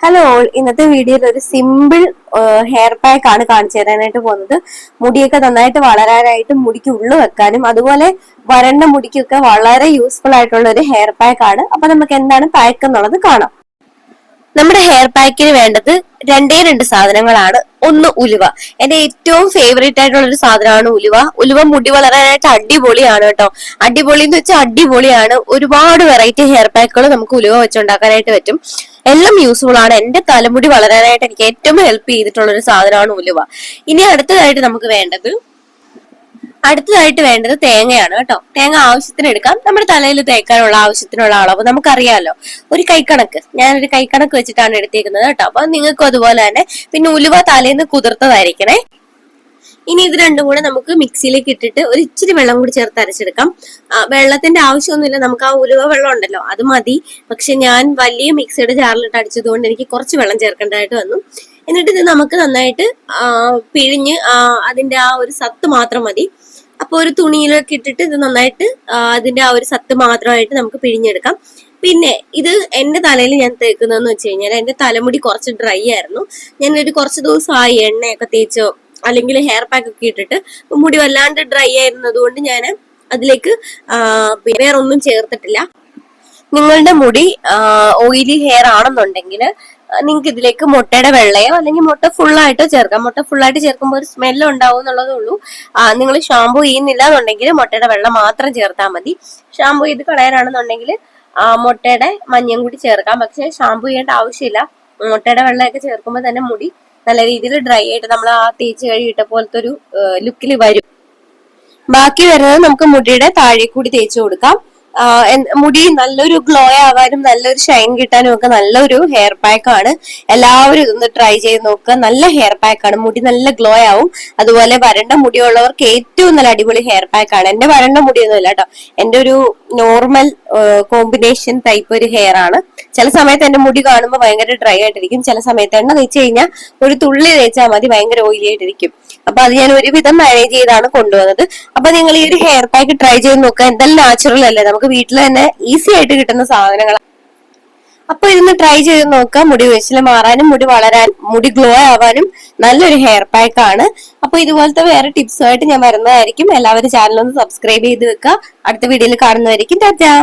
Hello, ഇന്നത്തെ വീഡിയോയിൽ ഒരു സിമ്പിൾ ഹെയർ പാക്ക് ആണ് കാണിച്ചു തരാനായിട്ട് പോകുന്നത്. മുടിയൊക്കെ നന്നായിട്ട് വളരാനായിട്ടും മുടിക്ക് ഉള്ളു വെക്കാനും അതുപോലെ വരണ്ട മുടിക്കൊക്കെ വളരെ യൂസ്ഫുൾ ആയിട്ടുള്ള ഒരു ഹെയർ പാക്ക് ആണ്. അപ്പൊ നമുക്ക് എന്താണ് പാക്ക് എന്നുള്ളത് കാണാം. നമ്മുടെ ഹെയർ പാക്കിന് വേണ്ടത് രണ്ട് സാധനങ്ങളാണ്. ഒന്ന് ഉലുവ. എന്റെ ഏറ്റവും ഫേവറേറ്റ് ആയിട്ടുള്ള ഒരു സാധനമാണ് ഉലുവ. ഉലുവ മുടി വളരാനായിട്ട് അടിപൊളിയാണ് കേട്ടോ. അടിപൊളി എന്ന് വെച്ചാൽ അടിപൊളിയാണ്. ഒരുപാട് വെറൈറ്റി ഹെയർ പാക്കുകൾ നമുക്ക് ഉലുവ വെച്ചുണ്ടാക്കാനായിട്ട് പറ്റും. എല്ലാം യൂസ്ഫുൾ ആണ്. എന്റെ തലമുടി വളരാനായിട്ട് എനിക്ക് ഏറ്റവും ഹെൽപ്പ് ചെയ്തിട്ടുള്ള ഒരു സാധനമാണ് ഉലുവ. ഇനി അടുത്തതായിട്ട് വേണ്ടത് തേങ്ങയാണ് കേട്ടോ. തേങ്ങ ആവശ്യത്തിന് എടുക്കാം. നമ്മുടെ തലയിൽ തേക്കാനുള്ള ആവശ്യത്തിനുള്ള അളവ് നമുക്കറിയാലോ. ഒരു കൈക്കണക്ക്, ഞാനൊരു കൈക്കണക്ക് വെച്ചിട്ടാണ് എടുത്തേക്കുന്നത് കേട്ടോ. അപ്പൊ നിങ്ങൾക്കും അതുപോലെ തന്നെ. പിന്നെ ഉലുവ തലേന്ന് കുതിർത്തതായിരിക്കണേ. ഇനി ഇത് രണ്ടും കൂടെ നമുക്ക് മിക്സിയിലേക്ക് ഇട്ടിട്ട് ഒരു ഇച്ചിരി വെള്ളം കൂടി ചേർത്ത് അരച്ചെടുക്കാം. വെള്ളത്തിന്റെ ആവശ്യമൊന്നുമില്ല, നമുക്ക് ആ ഉലുവ വെള്ളം ഉണ്ടല്ലോ അത് മതി. പക്ഷെ ഞാൻ വലിയ മിക്സിയുടെ ജാറിലിട്ട് അടിച്ചതുകൊണ്ട് എനിക്ക് കുറച്ച് വെള്ളം ചേർക്കേണ്ടതായിട്ട് വന്നു. എന്നിട്ട് ഇത് നമുക്ക് നന്നായിട്ട് പിഴിഞ്ഞ് അതിന്റെ ആ ഒരു സത്ത് മാത്രം മതി. അപ്പൊ ഒരു തുണിയിലൊക്കെ ഇട്ടിട്ട് ഇത് നന്നായിട്ട് അതിന്റെ ആ ഒരു സത്ത് മാത്രമായിട്ട് നമുക്ക് പിഴിഞ്ഞെടുക്കാം. പിന്നെ ഇത് എന്റെ തലയിൽ ഞാൻ തേക്കുന്നതെന്ന് വെച്ച് കഴിഞ്ഞാൽ എന്റെ തലമുടി കുറച്ച് ഡ്രൈ ആയിരുന്നു. ഞാനൊരു കുറച്ച് ദിവസമായി എണ്ണയൊക്കെ തേച്ചോ അല്ലെങ്കിൽ ഹെയർ പാക്ക് ഒക്കെ ഇട്ടിട്ട് മുടി വല്ലാണ്ട് ഡ്രൈ ആയിരുന്നത് കൊണ്ട് ഞാൻ അതിലേക്ക് വേറെ ഒന്നും ചേർത്തിട്ടില്ല. നിങ്ങളുടെ മുടി ഓയിലി ഹെയർ ആണെന്നുണ്ടെങ്കിൽ നിങ്ങൾക്ക് ഇതിലേക്ക് മുട്ടയുടെ വെള്ളയോ അല്ലെങ്കിൽ മുട്ട ഫുള്ളായിട്ടോ ചേർക്കാം. മുട്ട ഫുള്ളായിട്ട് ചേർക്കുമ്പോൾ ഒരു സ്മെല്ല് ഉണ്ടാവും എന്നുള്ളതേ ഉള്ളൂ. നിങ്ങൾ ഷാമ്പു ചെയ്യുന്നില്ല എന്നുണ്ടെങ്കിൽ മുട്ടയുടെ വെള്ളം മാത്രം ചേർത്താൽ മതി. ഷാമ്പു ചെയ്ത് കളയാനാണെന്നുണ്ടെങ്കിൽ മുട്ടയുടെ മഞ്ഞയും കൂടി ചേർക്കാം. പക്ഷെ ഷാമ്പു ചെയ്യേണ്ട ആവശ്യമില്ല. മുട്ടയുടെ വെള്ളമൊക്കെ ചേർക്കുമ്പോൾ തന്നെ മുടി നല്ല രീതിയിൽ ഡ്രൈ ആയിട്ട് നമ്മൾ ആ തേച്ച് കഴുകിയിട്ട പോലത്തെ ഒരു ലുക്കിൽ വരും. ബാക്കി വരുന്നത് നമുക്ക് മുടിയുടെ താഴെ കൂടി തേച്ച് കൊടുക്കാം. മുടി നല്ലൊരു ഗ്ലോ ആവാനും നല്ലൊരു ഷൈൻ കിട്ടാനും ഒക്കെ നല്ലൊരു ഹെയർ പാക്ക് ആണ്. എല്ലാവരും ഇതൊന്ന് ട്രൈ ചെയ്ത് നോക്കുക. നല്ല ഹെയർ പാക്ക് ആണ്. മുടി നല്ല ഗ്ലോ ആവും. അതുപോലെ വരണ്ട മുടിയുള്ളവർക്ക് ഏറ്റവും നല്ല അടിപൊളി ഹെയർ പാക്ക് ആണ്. എന്റെ വരണ്ട മുടിയൊന്നും ഇല്ല കേട്ടോ. എന്റെ ഒരു നോർമൽ കോമ്പിനേഷൻ ടൈപ്പ് ഒരു ഹെയർ ആണ്. ചില സമയത്ത് എന്റെ മുടി കാണുമ്പോൾ ഭയങ്കര ഡ്രൈ ആയിട്ടിരിക്കും. ചില സമയത്ത് എണ്ണ തേച്ച് കഴിഞ്ഞാൽ ഒരു തുള്ളി തേച്ചാൽ മതി, ഭയങ്കര ഓയിലി ആയിട്ടിരിക്കും. അപ്പൊ അത് ഞാൻ ഒരുവിധം മാനേജ് ചെയ്താണ് കൊണ്ടുവന്നത്. അപ്പൊ നിങ്ങൾ ഈ ഒരു ഹെയർ പാക്ക് ട്രൈ ചെയ്ത് നോക്കുക. എന്തായാലും നാച്ചുറൽ അല്ലേ, നമുക്ക് വീട്ടിൽ തന്നെ ഈസി ആയിട്ട് കിട്ടുന്ന സാധനങ്ങൾ. അപ്പൊ ഇതൊന്ന് ട്രൈ ചെയ്ത് നോക്കുക. മുടി കൊഴിച്ചിൽ മാറാനും മുടി വളരാനും മുടി ഗ്ലോ ആവാനും നല്ലൊരു ഹെയർ പാക്ക് ആണ്. അപ്പൊ ഇതുപോലത്തെ വേറെ ടിപ്സുമായിട്ട് ഞാൻ വരുന്നതായിരിക്കും. എല്ലാവരും ചാനൽ ഒന്ന് സബ്സ്ക്രൈബ് ചെയ്ത് വെക്കുക. അടുത്ത വീഡിയോയിൽ കാണുന്നതായിരിക്കും. ടാറ്റാ.